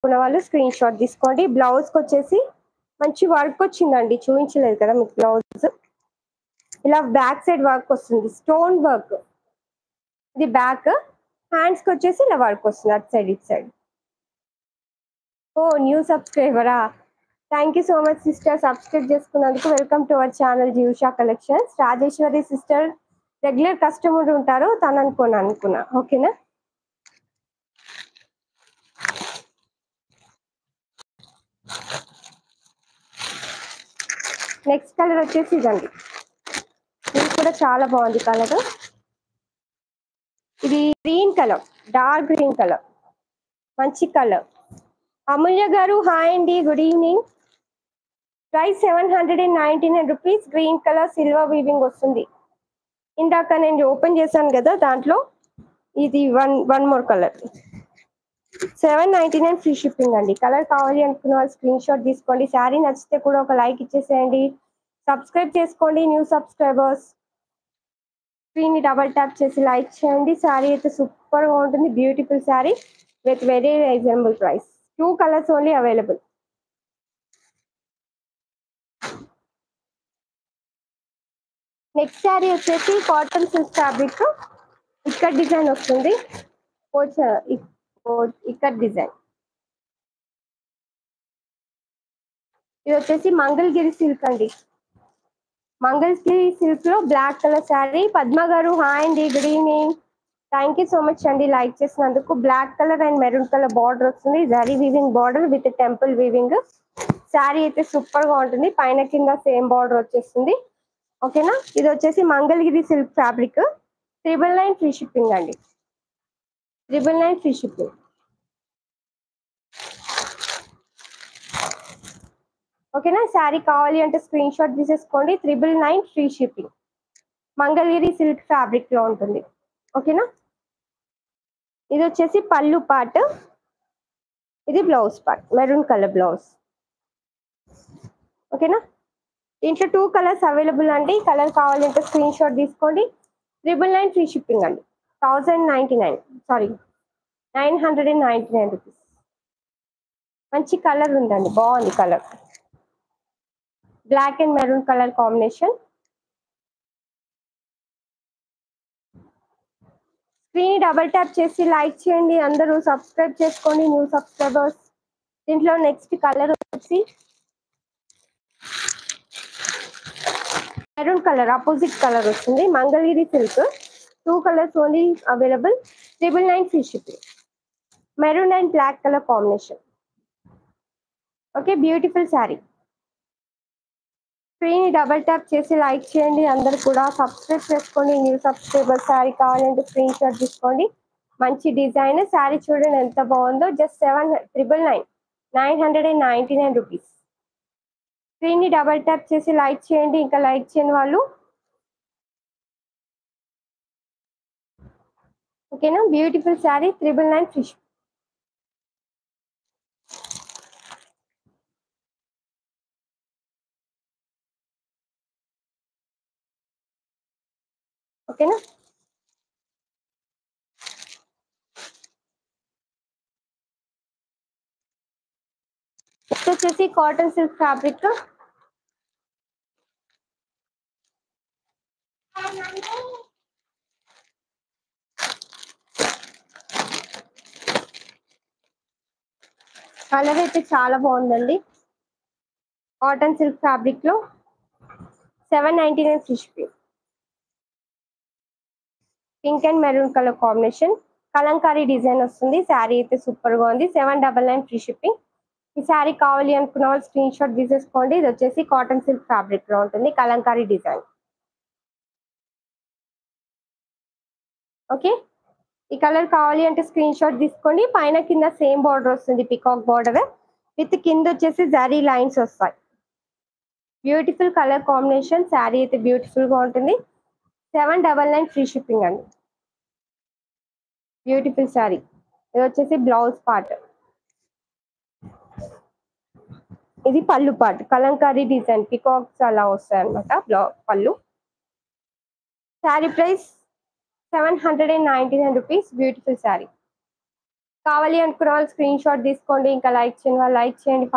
ఉన్న వాళ్ళు screen shot తీసుకోండి. బ్లౌజ్కి వచ్చేసి మంచి వర్క్ వచ్చిందండి, చూపించలేదు కదా మీకు బ్లౌజ్. ఇలా బ్యాక్ సైడ్ వర్క్ వస్తుంది, స్టోన్ వర్క్. ఇది బ్యాక్. హ్యాండ్స్కి వచ్చేసి ఇలా వర్క్ వస్తుంది అటు సైడ్ ఇటు సైడ్. ఓ న్యూ సబ్స్క్రైబరా, thank you so much sister, subscribe చేసుకున్నందుకు. Welcome to our channel Jeevisha collections. Rajeshwari sister regular customer ఉంటారు, తను అనుకున్నా. ఓకేనా. నెక్స్ట్ కలర్ వచ్చేసి ఇదండి, ఇది కూడా చాలా బాగుంది కలర్. ఇది green colour, dark green colour, మంచి కలర్. అమూల్య గారు హాయ్ అండి, good evening. Price 799 rupees. Green colour silver weaving వస్తుంది. ఇందాక నేను ఓపెన్ చేశాను కదా, దాంట్లో ఇది one more colour. 799 free shipping అండి. కలర్ కావాలి అనుకున్న వాళ్ళు స్క్రీన్ షాట్ తీసుకోండి. శారీ నచ్చితే కూడా ఒక లైక్ ఇచ్చేసేయండి. సబ్స్క్రైబ్ చేసుకోండి న్యూ సబ్స్క్రైబర్స్. స్క్రీన్ ని డబల్ ట్యాప్ చేసి లైక్ చేయండి. శారీ అయితే సూపర్ గా ఉంటుంది, beautiful sari with very reasonable price. 2 colours only available. Next sari వచ్చేసి కాటన్ సిల్క్ ఫ్యాబ్రిక్, ఇక్కడ డిజైన్ వస్తుంది. ఇక్కడ డిజైన్ ఇది వచ్చేసి మంగళగిరి సిల్క్ అండి. మంగళగిరి సిల్క్ లో బ్లాక్ కలర్ శారీ. పద్మ గారు హాయ్ అండి, good evening. Thank you so much అండి లైక్ చేసినందుకు. Black colour and maroon colour border వస్తుంది, zari weaving border with temple weaving. Sari అయితే సూపర్ గా ఉంటుంది, పైన కింద సేమ్ బార్డర్ వచ్చేస్తుంది. ఓకేనా. ఇది వచ్చేసి Mangalagiri silk fabric. 999 free shipping అండి, 999 ఫ్రీ షిప్పింగ్. ఓకేనా. శారీ కావాలి అంటే స్క్రీన్ షాట్ తీసేసుకోండి. 999 free shipping. Mangalagiri silk fabric లో ఉంటుంది. ఓకేనా. ఇది వచ్చేసి పళ్ళు పార్ట్, ఇది blouse part, maroon colour blouse. ఓకేనా. దీంట్లో 2 కలర్స్ అవైలబుల్ అండి. కలర్ కావాలంటే స్క్రీన్ షాట్ తీసుకోండి. 999 ఫ్రీ షిప్పింగ్ అండి. 999 రూపీస్. మంచి కలర్ ఉందండి, బాగుంది colour. Black and maroon colour combination. Screen double tap చేసి లైక్ చేయండి. అందరూ సబ్స్క్రైబ్ చేసుకోండి న్యూ సబ్స్క్రైబర్స్. దీంట్లో నెక్స్ట్ కలర్ వచ్చి మెరూన్ కలర్, ఆపోజిట్ కలర్ వస్తుంది. Mangalagiri silk. 2 colours only available. 999 free shipping. Maroon and black colour combination. Okay, beautiful sari. Screen double tap చేసి like చేయండి. అందరు కూడా సబ్స్క్రైబ్ చేసుకోండి న్యూ సబ్స్క్రైబర్. శారీ కావాలంటే స్క్రీన్ షాట్ తీసుకోండి. మంచి డిజైన్ శారీ చూడండి ఎంత బాగుందో. Just 999 rupees. స్క్రీన్ ని డబల్ ట్యాప్ చేసి లైక్ చేయండి. ఇంకా లైక్ చేయని వాళ్ళు ఓకేనా. Beautiful sari 999 free. ఓకేనా. నెక్స్ట్ వచ్చేసి కాటన్ సిల్క్ ఫ్యాబ్రిక్. కలర్ అయితే చాలా బాగుందండి. కాటన్ సిల్క్ ఫ్యాబ్రిక్ లో 799 free shipping. Pink and maroon colour combination, Kalamkari design వస్తుంది. శారీ అయితే సూపర్ గా ఉంది. 799 ఫ్రీ షిప్పింగ్. ఈ శారీ కావాలి అనుకున్న వాళ్ళు స్క్రీన్ షాట్ తీసేసుకోండి. ఇది వచ్చేసి కాటన్ సిల్క్ ఫ్యాబ్రిక్ లో ఉంటుంది, కలంకారీ డిజైన్. ఓకే. ఈ కలర్ కావాలి అంటే స్క్రీన్ షాట్ తీసుకోండి. పైన కింద సేమ్ బార్డర్ వస్తుంది, పికాక్ బార్డర్ విత్ కింద వచ్చేసి జరీ లైన్స్ వస్తాయి. Beautiful colour combination. శారీ అయితే బ్యూటిఫుల్ గా ఉంటుంది. 799 ఫ్రీ షిప్పింగ్ అండి. బ్యూటిఫుల్ శారీ. ఇది వచ్చేసి బ్లౌజ్ పార్ట్, ఇది పళ్ళు పార్ట్. కలంకారీ డిజైన్ పికాక్స్ అలా వస్తాయి అనమాట పళ్ళు. Sari price 799 rupees. Beautiful sari. కావాలి అనుకున్న వాళ్ళు స్క్రీన్ షాట్ తీసుకోండి. ఇంకా లైక్ చేయని వాళ్ళు లైక్ చేయండి.